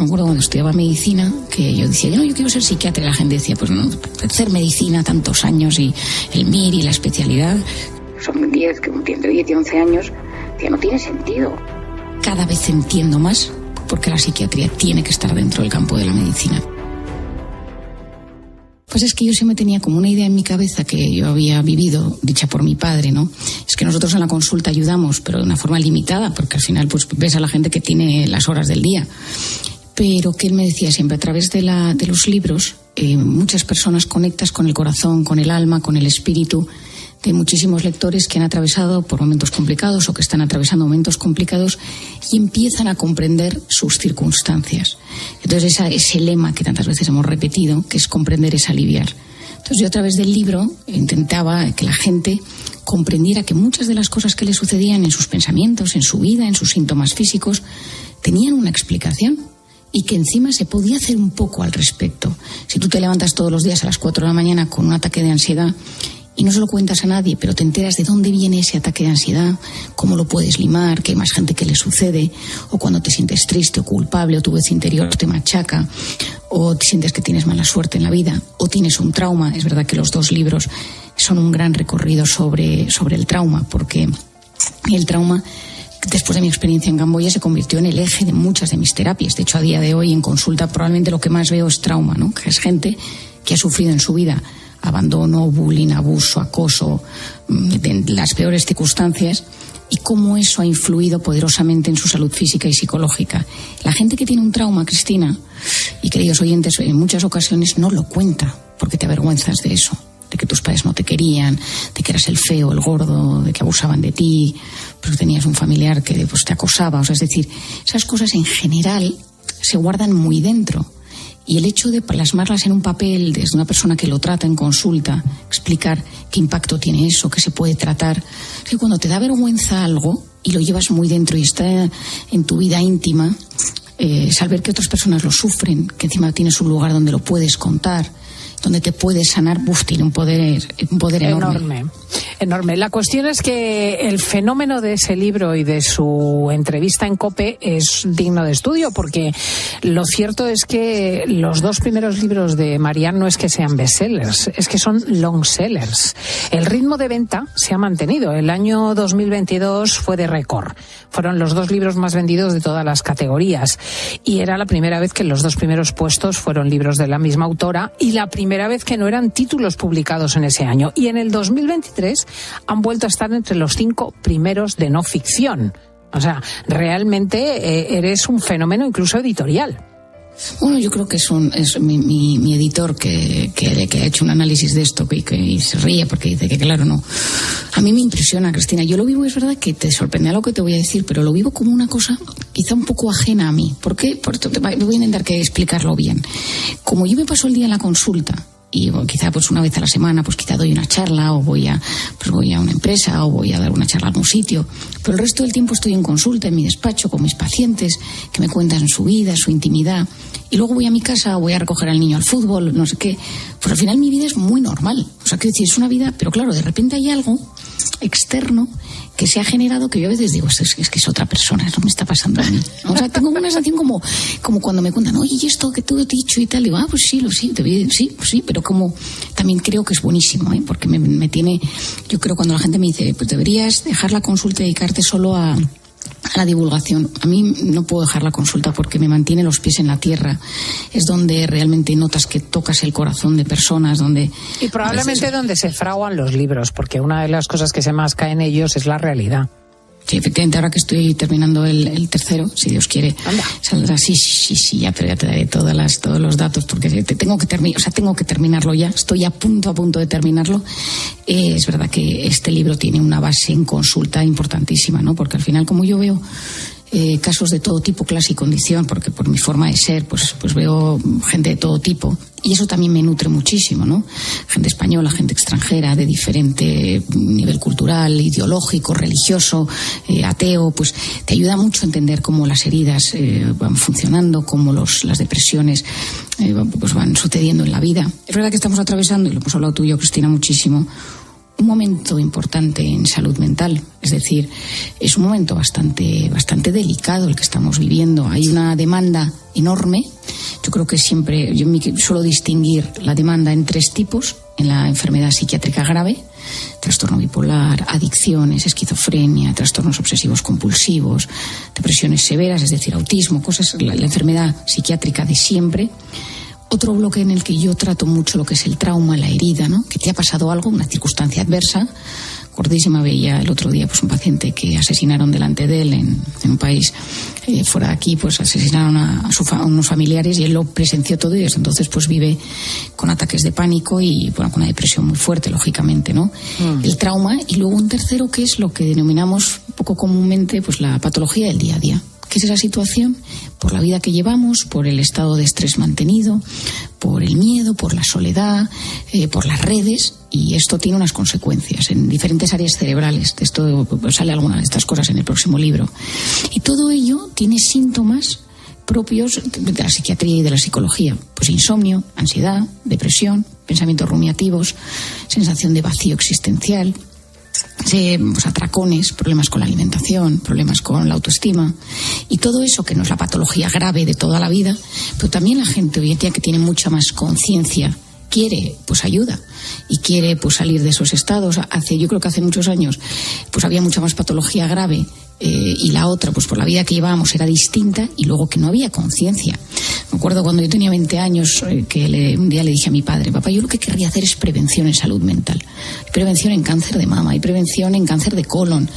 me acuerdo cuando estudiaba medicina, que yo decía, yo quiero ser psiquiatra, y la gente decía, pues no, hacer medicina tantos años y el MIR y la especialidad, son 10, entre 10 y 11 años, que no tiene sentido. Cada vez entiendo más por qué la psiquiatría tiene que estar dentro del campo de la medicina. Pues es que yo siempre tenía como una idea en mi cabeza que yo había vivido, dicha por mi padre, ¿no? Es que nosotros en la consulta ayudamos, pero de una forma limitada, porque al final pues ves a la gente que tiene las horas del día. Pero que él me decía siempre, a través de los libros, muchas personas conectas con el corazón, con el alma, con el espíritu de muchísimos lectores que han atravesado por momentos complicados o que están atravesando momentos complicados y empiezan a comprender sus circunstancias. Entonces ese lema que tantas veces hemos repetido, que es comprender es aliviar. Entonces yo a través del libro intentaba que la gente comprendiera que muchas de las cosas que le sucedían en sus pensamientos, en su vida, en sus síntomas físicos, tenían una explicación y que encima se podía hacer un poco al respecto. Si tú te levantas todos los días a las 4 de la mañana con un ataque de ansiedad y no se lo cuentas a nadie, pero te enteras de dónde viene ese ataque de ansiedad, cómo lo puedes limar, que hay más gente que le sucede, o cuando te sientes triste o culpable, o tu voz interior te machaca, o te sientes que tienes mala suerte en la vida, o tienes un trauma. Es verdad que los 2 libros son un gran recorrido sobre el trauma, porque el trauma, después de mi experiencia en Camboya, se convirtió en el eje de muchas de mis terapias. De hecho, a día de hoy en consulta probablemente lo que más veo es trauma, ¿no? Que es gente que ha sufrido en su vida abandono, bullying, abuso, acoso, de las peores circunstancias, y cómo eso ha influido poderosamente en su salud física y psicológica. La gente que tiene un trauma, Cristina, y queridos oyentes, en muchas ocasiones no lo cuenta porque te avergüenzas de eso, de que tus padres no te querían, de que eras el feo, el gordo, de que abusaban de ti, porque tenías un familiar que pues te acosaba. O sea, es decir, esas cosas en general se guardan muy dentro. Y el hecho de plasmarlas en un papel desde una persona que lo trata en consulta, explicar qué impacto tiene eso, qué se puede tratar, que cuando te da vergüenza algo y lo llevas muy dentro y está en tu vida íntima, saber que otras personas lo sufren, que encima tienes un lugar donde lo puedes contar, donde te puedes sanar, tiene un poder enorme. Enorme. La cuestión es que el fenómeno de ese libro y de su entrevista en COPE es digno de estudio, porque lo cierto es que los 2 primeros libros de Marianne no es que sean bestsellers, es que son long sellers. El ritmo de venta se ha mantenido. El año 2022 fue de récord. Fueron los 2 libros más vendidos de todas las categorías. Y era la primera vez que los 2 primeros puestos fueron libros de la misma autora y la primera vez que no eran títulos publicados en ese año. Y en el 2023 han vuelto a estar entre los 5 primeros de no ficción. O sea, realmente eres un fenómeno incluso editorial. Bueno, yo creo que es mi editor que ha hecho un análisis de esto y se ríe porque dice que claro, no. A mí me impresiona, Cristina. Yo lo vivo, es verdad que te sorprende lo que te voy a decir, pero lo vivo como una cosa quizá un poco ajena a mí. ¿Por qué? Por esto voy a intentar explicarlo bien. Como yo me paso el día en la consulta, y bueno, quizá pues una vez a la semana pues quizá doy una charla o voy a una empresa o voy a dar una charla a algún sitio, pero el resto del tiempo estoy en consulta, en mi despacho, con mis pacientes que me cuentan su vida, su intimidad, y luego voy a mi casa, voy a recoger al niño al fútbol, no sé qué. Pues al final mi vida es muy normal, o sea, quiero decir, es una vida, pero claro, de repente hay algo externo que se ha generado que yo a veces digo, es que es otra persona, no me está pasando a mí. O sea, tengo una sensación como cuando me cuentan, oye, ¿y esto que tú te he dicho y tal? Digo, pues sí, sí, pero como también creo que es buenísimo, porque me tiene, yo creo cuando la gente me dice, pues deberías dejar la consulta y dedicarte solo a la divulgación. A mí no puedo dejar la consulta porque me mantiene los pies en la tierra. Es donde realmente notas que tocas el corazón de personas, y probablemente donde se fraguan los libros, porque una de las cosas que se más cae en ellos es la realidad. Sí, efectivamente, ahora que estoy terminando el tercero, si Dios quiere, saldrá. Sí, ya, pero ya te daré todos los datos, porque tengo que terminarlo ya. Estoy a punto de terminarlo. Es verdad que este libro tiene una base en consulta importantísima, ¿no? Porque al final, como yo veo casos de todo tipo, clase y condición, porque por mi forma de ser, pues veo gente de todo tipo, y eso también me nutre muchísimo, ¿no? Gente española, gente extranjera, de diferente nivel cultural, ideológico, religioso, ateo, pues te ayuda mucho a entender cómo las heridas van funcionando, cómo las depresiones pues van sucediendo en la vida. Es verdad que estamos atravesando, y lo hemos hablado tú y yo, Cristina, muchísimo, un momento importante en salud mental. Es decir, es un momento bastante delicado el que estamos viviendo. Hay una demanda enorme. Yo creo que siempre, yo suelo distinguir la demanda en 3 tipos. En la enfermedad psiquiátrica grave, trastorno bipolar, adicciones, esquizofrenia, trastornos obsesivos compulsivos, depresiones severas, es decir, autismo, cosas, la enfermedad psiquiátrica de siempre. Otro bloque en el que yo trato mucho lo que es el trauma, la herida, ¿no? Que te ha pasado algo, una circunstancia adversa. Gordísima, veía el otro día pues un paciente que asesinaron delante de él en un país fuera de aquí, pues asesinaron a unos familiares y él lo presenció todo y desde entonces pues vive con ataques de pánico y bueno, con una depresión muy fuerte, lógicamente, ¿no? El trauma, y luego un tercero que es lo que denominamos poco comúnmente pues la patología del día a día. ¿Qué es esa situación? Por la vida que llevamos, por el estado de estrés mantenido, por el miedo, por la soledad, por las redes, y esto tiene unas consecuencias en diferentes áreas cerebrales. De esto sale alguna de estas cosas en el próximo libro. Y todo ello tiene síntomas propios de la psiquiatría y de la psicología. Pues insomnio, ansiedad, depresión, pensamientos rumiativos, sensación de vacío existencial, pues atracones, problemas con la alimentación, problemas con la autoestima, y todo eso que no es la patología grave de toda la vida, pero también la gente hoy en día que tiene mucha más conciencia quiere pues ayuda y quiere pues salir de esos estados. Yo creo que hace muchos años pues había mucha más patología grave y la otra pues por la vida que llevábamos era distinta, y luego que no había conciencia. Me acuerdo cuando yo tenía 20 años que un día le dije a mi padre: papá, yo lo que querría hacer es prevención en salud mental. Hay prevención en cáncer de mama, hay prevención en cáncer de colon,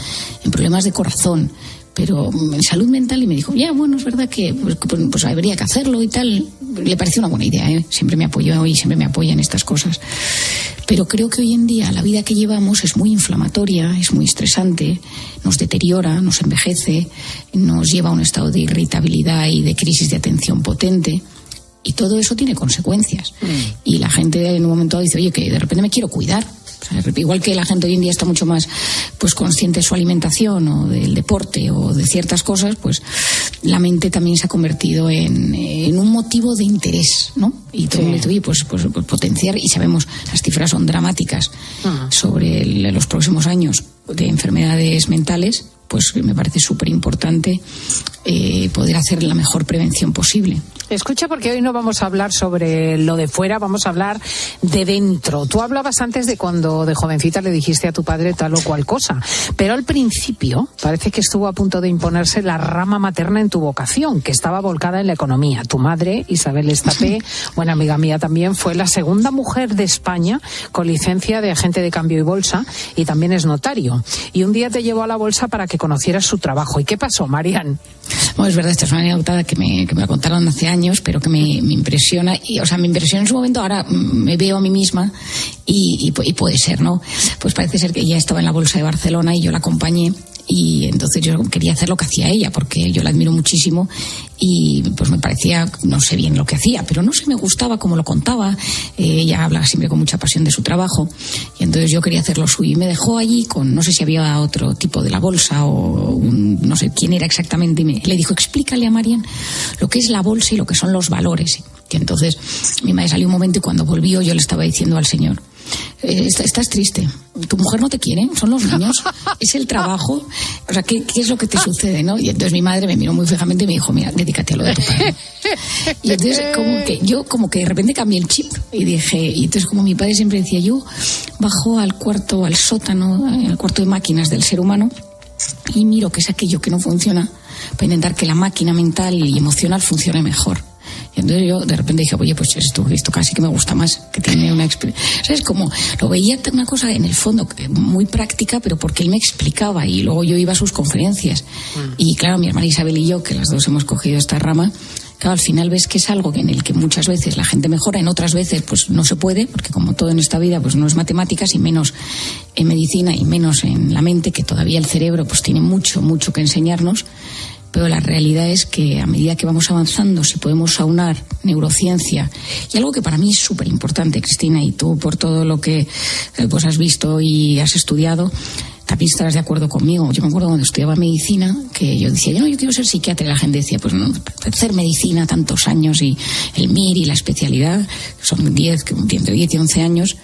en problemas de corazón, pero en salud mental. Y me dijo, ya, bueno, es verdad que pues habría que hacerlo y tal. Le pareció una buena idea, ¿eh? Siempre me apoyó y siempre me apoya en estas cosas. Pero creo que hoy en día la vida que llevamos es muy inflamatoria, es muy estresante, nos deteriora, nos envejece, nos lleva a un estado de irritabilidad y de crisis de atención potente. Y todo eso tiene consecuencias. Y la gente en un momento dice, oye, que de repente me quiero cuidar. O sea, igual que la gente hoy en día está mucho más pues consciente de su alimentación o del deporte o de ciertas cosas, pues la mente también se ha convertido en un motivo de interés, ¿no? Y todo el mundo dice, oye, pues potenciar, y sabemos, las cifras son dramáticas sobre los próximos años de enfermedades mentales, pues me parece súper importante poder hacer la mejor prevención posible. Escucha, porque hoy no vamos a hablar sobre lo de fuera, vamos a hablar de dentro. Tú hablabas antes de cuando de jovencita le dijiste a tu padre tal o cual cosa, pero al principio parece que estuvo a punto de imponerse la rama materna en tu vocación, que estaba volcada en la economía. Tu madre, Isabel Estapé, buena amiga mía también, fue la segunda mujer de España con licencia de agente de cambio y bolsa, y también es notario. Y un día te llevó a la bolsa para que conocieras su trabajo. ¿Y qué pasó, Marian? Bueno, es verdad, esta es una anécdota que me la contaron hace años, pero que me impresiona. Y, o sea, me impresiona en su momento. Ahora me veo a mí misma y puede ser, ¿no? Pues parece ser que ella estaba en la bolsa de Barcelona y yo la acompañé. Y entonces yo quería hacer lo que hacía ella, porque yo la admiro muchísimo y pues me parecía, no sé bien lo que hacía, pero no sé, me gustaba cómo lo contaba. Ella habla siempre con mucha pasión de su trabajo y entonces yo quería hacer lo suyo, y me dejó allí con, no sé si había otro tipo de la bolsa o no sé quién era exactamente, y le dijo, explícale a Marian lo que es la bolsa y lo que son los valores. Y entonces mi madre salió un momento y cuando volvió yo le estaba diciendo al señor, estás triste, tu mujer no te quiere, son los niños, es el trabajo, o sea, ¿qué es lo que te sucede, no? Y entonces mi madre me miró muy fijamente y me dijo, mira, dedícate a lo de tu padre. Y entonces como que de repente cambié el chip y dije, y entonces como mi padre siempre decía, yo bajo al cuarto, al sótano, al cuarto de máquinas del ser humano y miro qué es aquello que no funciona para intentar que la máquina mental y emocional funcione mejor. Y entonces yo de repente dije, oye, pues esto casi que me gusta más, que tiene una experiencia. O sea, es como, lo veía una cosa en el fondo muy práctica, pero porque él me explicaba y luego yo iba a sus conferencias. Y claro, mi hermana Isabel y yo, que las dos hemos cogido esta rama, claro, al final ves que es algo en el que muchas veces la gente mejora, en otras veces pues no se puede, porque como todo en esta vida pues no es matemáticas, y menos en medicina y menos en la mente, que todavía el cerebro pues tiene mucho que enseñarnos. Pero la realidad es que a medida que vamos avanzando, si podemos aunar neurociencia y algo que para mí es súper importante, Cristina, y tú por todo lo que pues has visto y has estudiado, también estarás de acuerdo conmigo. Yo me acuerdo cuando estudiaba medicina que yo decía, yo quiero ser psiquiatra, y la gente decía, pues no, hacer medicina tantos años y el MIR y la especialidad, son entre 10 y 11 años.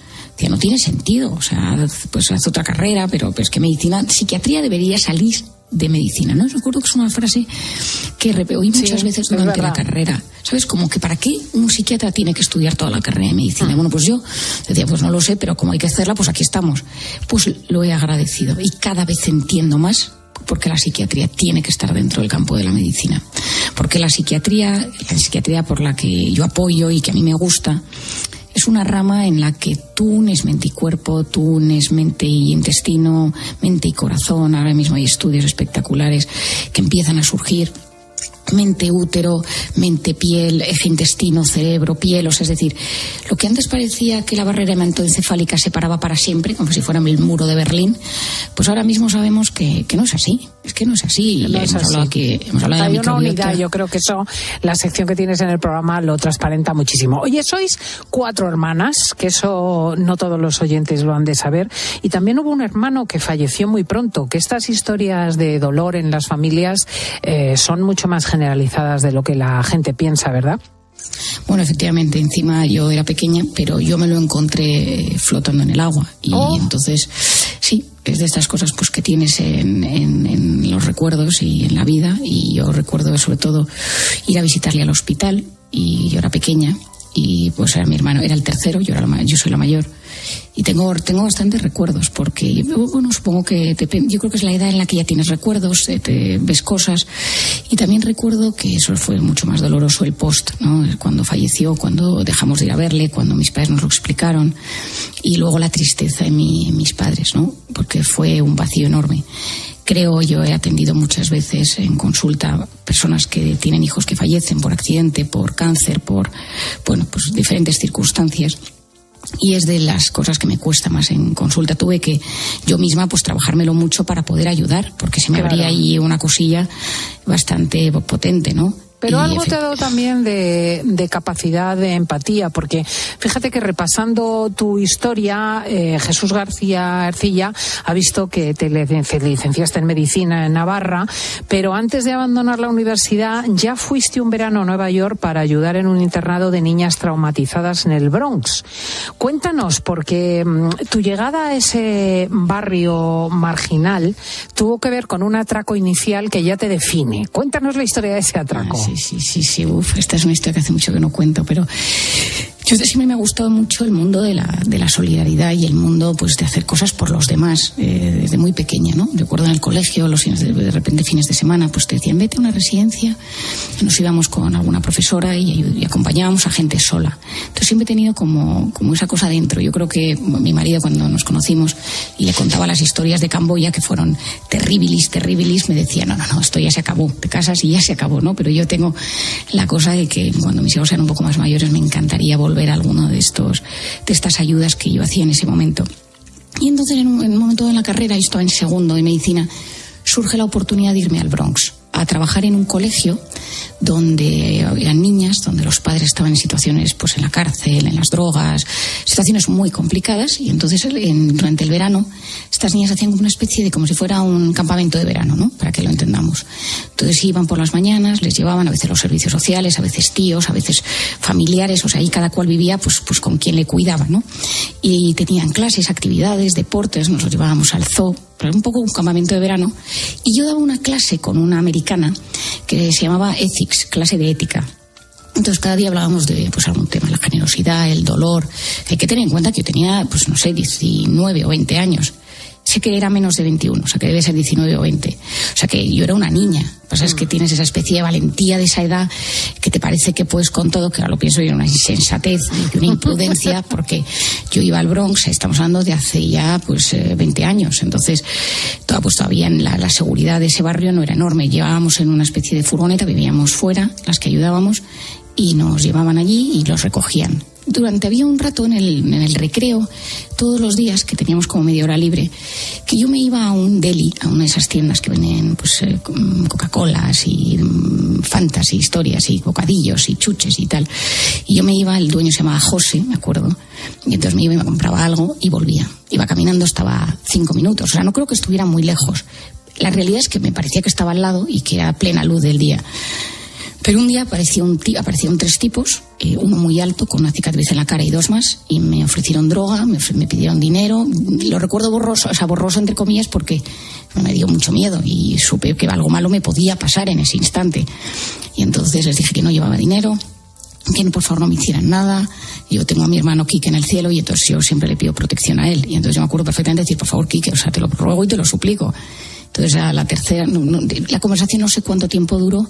no tiene sentido, o sea, pues haz otra carrera, pero es que medicina, psiquiatría debería salir de medicina, ¿no? Recuerdo que es una frase que oí muchas veces durante la carrera, ¿sabes? Como que ¿para qué un psiquiatra tiene que estudiar toda la carrera de medicina? Bueno, pues yo decía, pues no lo sé, pero como hay que hacerla, pues aquí estamos. Pues lo he agradecido y cada vez entiendo más porque la psiquiatría tiene que estar dentro del campo de la medicina. Porque la psiquiatría por la que yo apoyo y que a mí me gusta, es una rama en la que tú unes mente y cuerpo, tú unes mente y intestino, mente y corazón. Ahora mismo hay estudios espectaculares que empiezan a surgir. Mente, útero, mente, piel, eje intestino, cerebro, piel, o sea, es decir, lo que antes parecía que la barrera hematoencefálica separaba para siempre, como si fuera el muro de Berlín, pues ahora mismo sabemos que no es así, es que no es así. No es así. Hemos hablado hay de una unidad, yo creo que eso, la sección que tienes en el programa lo transparenta muchísimo. Oye, sois 4 hermanas, que eso no todos los oyentes lo han de saber, y también hubo un hermano que falleció muy pronto, que estas historias de dolor en las familias son mucho más generalizadas de lo que la gente piensa, ¿verdad? Bueno, efectivamente, encima yo era pequeña, pero yo me lo encontré flotando en el agua. Y entonces, sí, es de estas cosas pues que tienes en los recuerdos y en la vida. Y yo recuerdo sobre todo ir a visitarle al hospital, y yo era pequeña, y pues era mi hermano, era el tercero, yo soy la mayor. Y tengo bastantes recuerdos, porque, bueno, supongo que yo creo que es la edad en la que ya tienes recuerdos, te ves cosas. Y también recuerdo que eso fue mucho más doloroso el post, ¿no? Cuando falleció, cuando dejamos de ir a verle, cuando mis padres nos lo explicaron. Y luego la tristeza en mis padres, ¿no? Porque fue un vacío enorme. Yo he atendido muchas veces en consulta personas que tienen hijos que fallecen por accidente, por cáncer, por, bueno, pues diferentes circunstancias. Y es de las cosas que me cuesta más en consulta. Tuve que yo misma pues trabajármelo mucho para poder ayudar, porque se me abría ahí una cosilla bastante potente, ¿no? Pero algo te ha dado también de capacidad de empatía, porque fíjate que repasando tu historia, Jesús García Ercilla ha visto que te licenciaste en medicina en Navarra, pero antes de abandonar la universidad ya fuiste un verano a Nueva York para ayudar en un internado de niñas traumatizadas en el Bronx. Cuéntanos, porque tu llegada a ese barrio marginal tuvo que ver con un atraco inicial que ya te define. Cuéntanos la historia de ese atraco. Sí, esta es una historia que hace mucho que no cuento, pero yo siempre me ha gustado mucho el mundo de la solidaridad y el mundo pues de hacer cosas por los demás, desde muy pequeña, ¿no? Recuerdo en el colegio, de repente fines de semana, pues te decían, vete a una residencia, nos íbamos con alguna profesora y acompañábamos a gente sola. Entonces siempre he tenido como esa cosa dentro. Yo creo que mi marido, cuando nos conocimos y le contaba las historias de Camboya, que fueron terribilis, me decía, no, esto ya se acabó, te casas y ya se acabó, ¿no? Pero yo tengo la cosa de que cuando mis hijos sean un poco más mayores me encantaría volver a alguno de estas ayudas que yo hacía en ese momento. Y entonces en un momento de la carrera, yo estaba en segundo de medicina, surge la oportunidad de irme al Bronx a trabajar en un colegio donde eran niñas, donde los padres estaban en situaciones pues en la cárcel, en las drogas, situaciones muy complicadas. Y entonces durante el verano estas niñas hacían como una especie de, como si fuera un campamento de verano, ¿no? Para que lo entendamos. Entonces iban por las mañanas, les llevaban a veces los servicios sociales, a veces tíos, a veces familiares, o sea, ahí cada cual vivía pues con quien le cuidaba, ¿no? Y tenían clases, actividades, deportes, nos los llevábamos al zoo, pero un poco un campamento de verano. Y yo daba una clase con una americana que se llamaba Ethics, clase de ética. Entonces cada día hablábamos de pues algún tema, la generosidad, el dolor. Hay que tener en cuenta que yo tenía, pues no sé, 19 o 20 años. Sé que era menos de 21, o sea que debe ser 19 o 20. O sea que yo era una niña. Lo que pasa es que tienes esa especie de valentía de esa edad que te parece que puedes con todo, que ahora lo pienso, era una insensatez y una imprudencia, porque yo iba al Bronx, estamos hablando de hace ya pues 20 años. Entonces todavía la seguridad de ese barrio no era enorme. Llevábamos en una especie de furgoneta, vivíamos fuera, las que ayudábamos, y nos llevaban allí y los recogían. Había un rato en el recreo, todos los días que teníamos como media hora libre, que yo me iba a un deli, a una de esas tiendas que venden pues Coca-Colas y Fantas y historias y bocadillos y chuches y tal. Y yo me iba, el dueño se llamaba José, me acuerdo, y entonces me iba y me compraba algo y volvía. Iba caminando, estaba 5 minutos, o sea, no creo que estuviera muy lejos. La realidad es que me parecía que estaba al lado y que era plena luz del día. Pero un día aparecieron 3 tipos, uno muy alto con una cicatriz en la cara y 2 más, y me ofrecieron droga, me pidieron dinero. Lo recuerdo borroso entre comillas, porque me dio mucho miedo y supe que algo malo me podía pasar en ese instante. Y entonces les dije que no llevaba dinero, que por favor no me hicieran nada. Yo tengo a mi hermano Quique en el cielo y entonces yo siempre le pido protección a él. Y entonces yo me acuerdo perfectamente de decir, por favor Quique, o sea, te lo ruego y te lo suplico. Entonces a la tercera, la conversación no sé cuánto tiempo duró,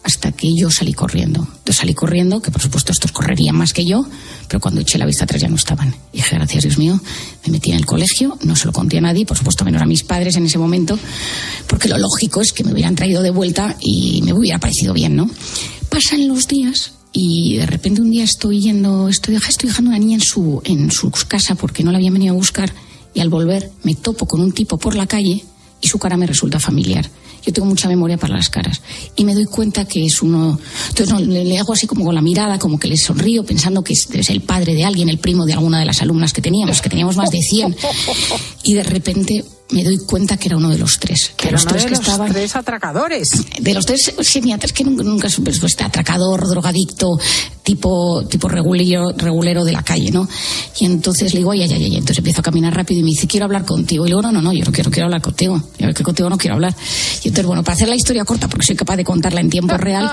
hasta que yo salí corriendo. Entonces salí corriendo, que por supuesto estos correrían más que yo, pero cuando eché la vista atrás ya no estaban. Y dije, gracias Dios mío, me metí en el colegio, no se lo conté a nadie, por supuesto menos a mis padres en ese momento, porque lo lógico es que me hubieran traído de vuelta y me hubiera parecido bien, ¿no? Pasan los días y de repente un día estoy dejando a una niña en su casa porque no la habían venido a buscar, y al volver me topo con un tipo por la calle y su cara me resulta familiar. Yo tengo mucha memoria para las caras y me doy cuenta que es uno. Entonces le hago así como con la mirada, como que le sonrío pensando que es el padre de alguien, el primo de alguna de las alumnas que teníamos más de 100, y de repente me doy cuenta que era uno de los 3. Que los 3 que estaban. 3 atracadores. De los 3 semiatas que nunca supe, pues, atracador, drogadicto, tipo regulero de la calle, ¿no? Y entonces le digo, ay. Entonces empiezo a caminar rápido y me dice, quiero hablar contigo. Y le digo, no, yo no quiero hablar contigo. Yo que contigo no quiero hablar. Y entonces, bueno, para hacer la historia corta, porque soy capaz de contarla en tiempo real,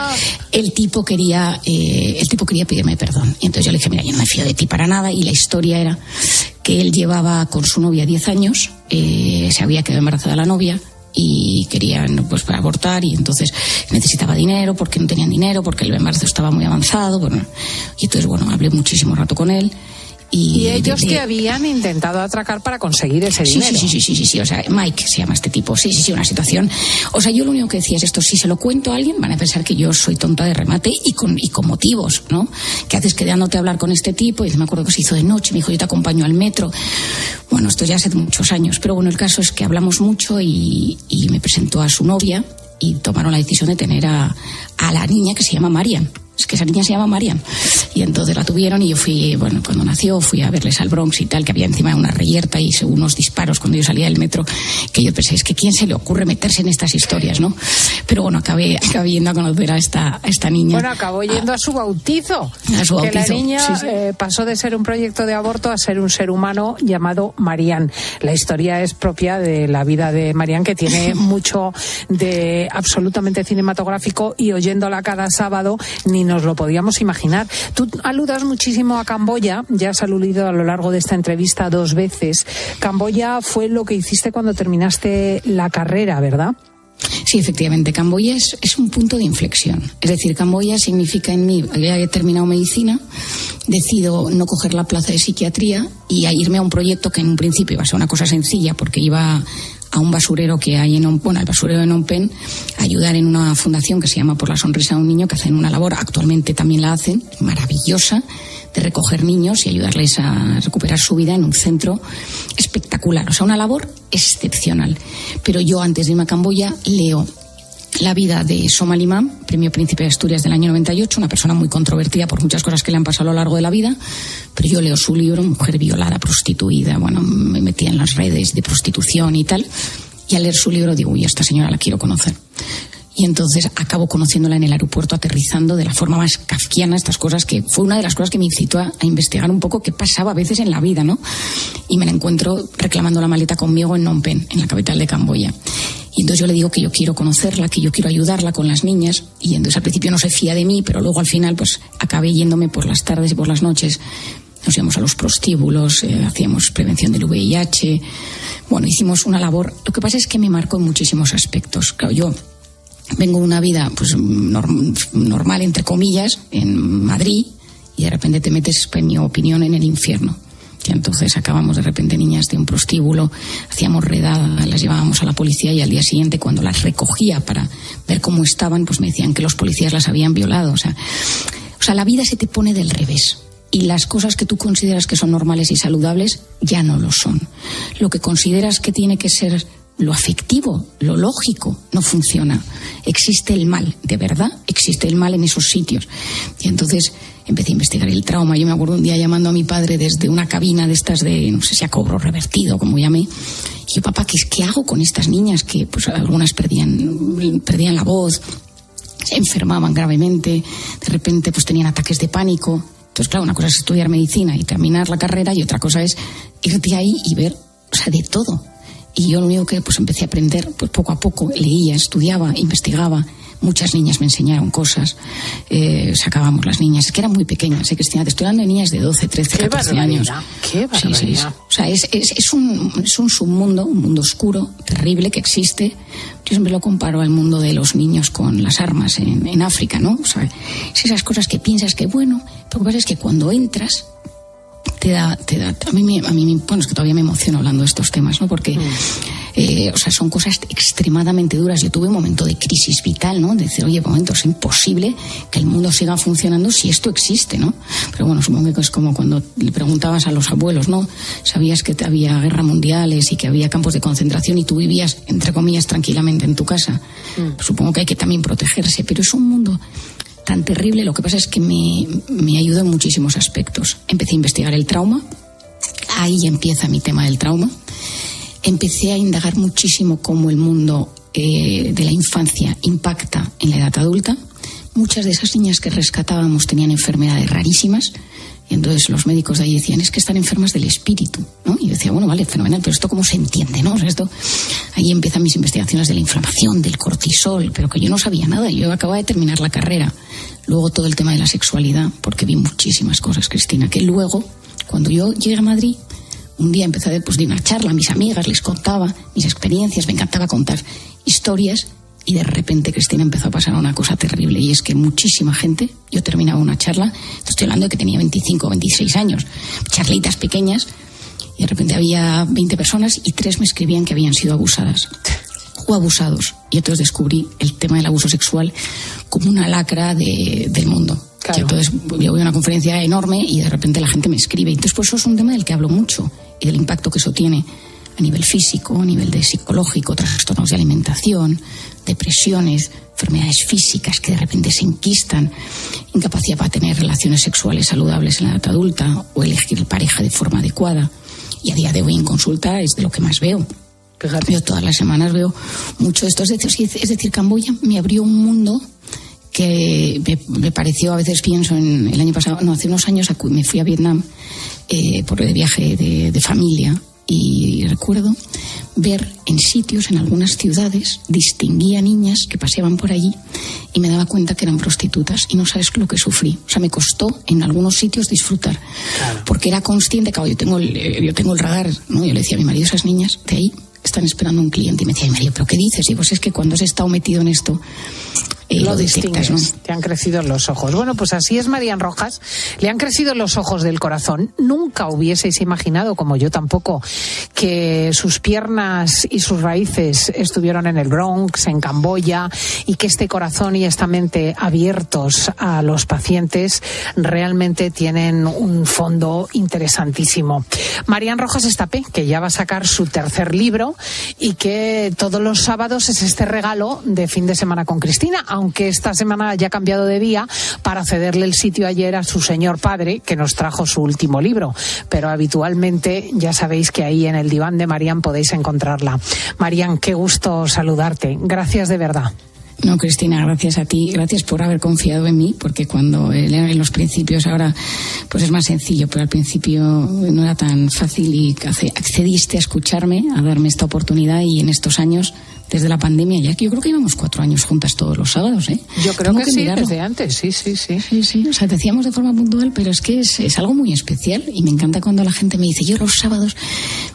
el tipo quería pedirme perdón. Y entonces yo le dije, mira, yo no me fío de ti para nada. Y la historia era que él llevaba con su novia 10 años, se había quedado embarazada la novia y querían pues para abortar, y entonces necesitaba dinero porque no tenían dinero, porque el embarazo estaba muy avanzado, bueno, y entonces bueno, hablé muchísimo rato con él. Y ellos te habían intentado atracar para conseguir ese dinero. Sí, o sea, Mike se llama este tipo, sí, una situación. O sea, yo lo único que decía es esto, si se lo cuento a alguien van a pensar que yo soy tonta de remate y con motivos, ¿no? ¿Qué haces quedándote a hablar con este tipo? Y me acuerdo que se hizo de noche, me dijo, yo te acompaño al metro. Bueno, esto ya hace muchos años, pero bueno, el caso es que hablamos mucho y me presentó a su novia y tomaron la decisión de tener a la niña que se llama Marian. Es que esa niña se llama Marian. Y entonces la tuvieron y yo fui, bueno, cuando nació fui a verles al Bronx y tal, que había encima una reyerta y unos disparos cuando yo salía del metro, que yo pensé, es que ¿quién se le ocurre meterse en estas historias, no? Pero bueno, acabé yendo a conocer a esta niña. Bueno, acabó yendo a su bautizo. A su bautizo. Que la niña pasó de ser un proyecto de aborto a ser un ser humano llamado Marian. La historia es propia de la vida de Marian, que tiene mucho de absolutamente cinematográfico, y oyéndola cada sábado ni nos lo podíamos imaginar. Tú aludas muchísimo a Camboya, ya has aludido a lo largo de esta entrevista 2 veces. Camboya fue lo que hiciste cuando terminaste la carrera, ¿verdad? Sí, efectivamente, Camboya es un punto de inflexión. Es decir, Camboya significa en mí, ya he terminado medicina, decido no coger la plaza de psiquiatría y a irme a un proyecto que en un principio iba a ser una cosa sencilla, porque iba a un basurero que hay al basurero de Phnom Penh, a ayudar en una fundación que se llama Por la Sonrisa de un Niño, que hacen una labor, actualmente también la hacen, maravillosa, de recoger niños y ayudarles a recuperar su vida en un centro espectacular. O sea, una labor excepcional. Pero yo, antes de irme a Camboya, leo la vida de Somal Imam, premio Príncipe de Asturias del año 98, una persona muy controvertida por muchas cosas que le han pasado a lo largo de la vida, pero yo leo su libro, Mujer violada, prostituida, bueno, me metía en las redes de prostitución y tal, y al leer su libro digo, uy, esta señora la quiero conocer. Y entonces acabo conociéndola en el aeropuerto, aterrizando de la forma más kafkiana, estas cosas, que fue una de las cosas que me incitó a investigar un poco qué pasaba a veces en la vida, ¿no? Y me la encuentro reclamando la maleta conmigo en Phnom Penh, en la capital de Camboya. Y entonces yo le digo que yo quiero conocerla, que yo quiero ayudarla con las niñas, y entonces al principio no se fía de mí, pero luego al final pues acabé yéndome por las tardes y por las noches. Nos íbamos a los prostíbulos, hacíamos prevención del VIH, bueno, hicimos una labor. Lo que pasa es que me marcó en muchísimos aspectos. Claro, yo vengo de una vida pues normal, entre comillas, en Madrid, y de repente te metes, en mi opinión, en el infierno. Y entonces acabamos de repente niñas de un prostíbulo, hacíamos redada, las llevábamos a la policía, y al día siguiente, cuando las recogía para ver cómo estaban, pues me decían que los policías las habían violado. O sea, la vida se te pone del revés. Y las cosas que tú consideras que son normales y saludables ya no lo son. Lo que consideras que tiene que ser lo afectivo, lo lógico, no funciona. Existe el mal, de verdad, existe el mal en esos sitios. Y entonces empecé a investigar el trauma. Yo me acuerdo un día llamando a mi padre desde una cabina de estas de, no sé si a cobro revertido, como llamé. Y yo, papá, ¿qué hago con estas niñas que pues algunas perdían la voz? se enfermaban gravemente, de repente pues tenían ataques de pánico. Entonces, claro, una cosa es estudiar medicina y terminar la carrera y otra cosa es irte ahí y ver, o sea, de todo. Y yo lo único que pues empecé a aprender, pues poco a poco, leía, estudiaba, investigaba. Muchas niñas me enseñaron cosas, sacábamos las niñas, es que eran muy pequeñas, Cristina, te estoy hablando de niñas de 12, 13, 14 años. ¡Qué barbaridad! Sí. O sea, es un submundo, un mundo oscuro, terrible, que existe. Yo siempre lo comparo al mundo de los niños con las armas en África, ¿no? O sea, es esas cosas que piensas que bueno, pero lo que pasa es que cuando entras te da, a mí, bueno, es que todavía me emociono hablando de estos temas, ¿no? Porque, o sea, son cosas extremadamente duras. Yo tuve un momento de crisis vital, ¿no? De decir, oye, momento, es imposible que el mundo siga funcionando si esto existe, ¿no? Pero bueno, supongo que es como cuando le preguntabas a los abuelos, ¿no? Sabías que había guerras mundiales y que había campos de concentración y tú vivías, entre comillas, tranquilamente en tu casa. Supongo que hay que también protegerse, pero es un mundo tan terrible. Lo que pasa es que me ayudó en muchísimos aspectos. Empecé a investigar el trauma, ahí empieza mi tema del trauma. Empecé a indagar muchísimo cómo el mundo de la infancia impacta en la edad adulta. Muchas de esas niñas que rescatábamos tenían enfermedades rarísimas y entonces los médicos de ahí decían, es que están enfermas del espíritu, ¿no? Y yo decía, bueno, vale, fenomenal, pero ¿esto cómo se entiende, no? O sea, ahí empiezan mis investigaciones de la inflamación, del cortisol, pero que yo no sabía nada, yo acababa de terminar la carrera. Luego todo el tema de la sexualidad, porque vi muchísimas cosas, Cristina, que luego, cuando yo llegué a Madrid, un día empecé a dar una charla a mis amigas, les contaba mis experiencias, me encantaba contar historias. Y de repente, Cristina, empezó a pasar una cosa terrible, y es que muchísima gente, yo terminaba una charla, estoy hablando de que tenía 25 o 26 años, charlitas pequeñas, y de repente había 20 personas y 3 me escribían que habían sido abusadas o abusados. Y entonces descubrí el tema del abuso sexual como una lacra del mundo. Claro. Y entonces yo voy a una conferencia enorme y de repente la gente me escribe. Entonces, pues eso es un tema del que hablo mucho y del impacto que eso tiene a nivel físico, a nivel de psicológico, trastornos de alimentación, depresiones, enfermedades físicas que de repente se enquistan, incapacidad para tener relaciones sexuales saludables en la edad adulta o elegir pareja de forma adecuada. Y a día de hoy en consulta es de lo que más veo. Fíjate. Yo todas las semanas veo mucho esto. Es decir, Camboya me abrió un mundo que me pareció, a veces pienso en el año pasado, no, hace unos años me fui a Vietnam por de viaje de familia. Y recuerdo ver en sitios, en algunas ciudades, distinguía niñas que paseaban por allí y me daba cuenta que eran prostitutas y no sabes lo que sufrí. O sea, me costó en algunos sitios disfrutar. Claro. Porque era consciente, claro, yo tengo el radar, ¿no? Yo le decía a mi marido, esas niñas de ahí están esperando un cliente. Y me decía, mi marido, ¿pero qué dices? Y pues es que cuando has estado metido en esto, lo detectas, ¿no? Te han crecido los ojos. Bueno, pues así es Marían Rojas. Le han crecido los ojos del corazón. Nunca hubieseis imaginado, como yo tampoco, que sus piernas y sus raíces estuvieron en el Bronx, en Camboya, y que este corazón y esta mente abiertos a los pacientes realmente tienen un fondo interesantísimo. Marían Rojas Estapé, que ya va a sacar su tercer libro y que todos los sábados es este regalo de fin de semana con Cristina, aunque esta semana haya cambiado de día para cederle el sitio ayer a su señor padre, que nos trajo su último libro. Pero habitualmente ya sabéis que ahí en el diván de Marían podéis encontrarla. Marían, qué gusto saludarte. Gracias de verdad. No, Cristina, gracias a ti, gracias por haber confiado en mí, porque cuando en los principios ahora pues es más sencillo, pero al principio no era tan fácil y accediste a escucharme, a darme esta oportunidad, y en estos años, desde la pandemia, ya que yo creo que llevamos 4 años juntas todos los sábados, ¿eh? Yo creo que sí, desde antes, sí. Sí, o sea, te hacíamos de forma puntual, pero es que es algo muy especial y me encanta cuando la gente me dice, yo los sábados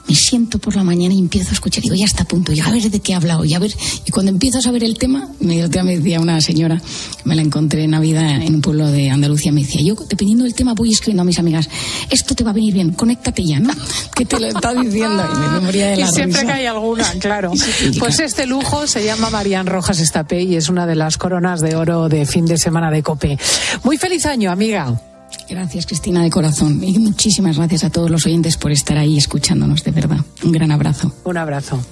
me siento por la mañana y empiezo a escuchar, digo, ya está a punto, y a ver de qué he hablado, y cuando empiezo a saber el tema, me decía una señora, me la encontré en Navidad en un pueblo de Andalucía, me decía, yo dependiendo del tema voy escribiendo a mis amigas, esto te va a venir bien, conéctate ya, ¿no? Que te lo está diciendo, y me moría de la risa. Y siempre que hay alguna, claro. Pues este lujo se llama Marían Rojas Estapé y es una de las coronas de oro de fin de semana de COPE. Muy feliz año, amiga. Gracias, Cristina, de corazón. Y muchísimas gracias a todos los oyentes por estar ahí escuchándonos, de verdad. Un gran abrazo. Un abrazo.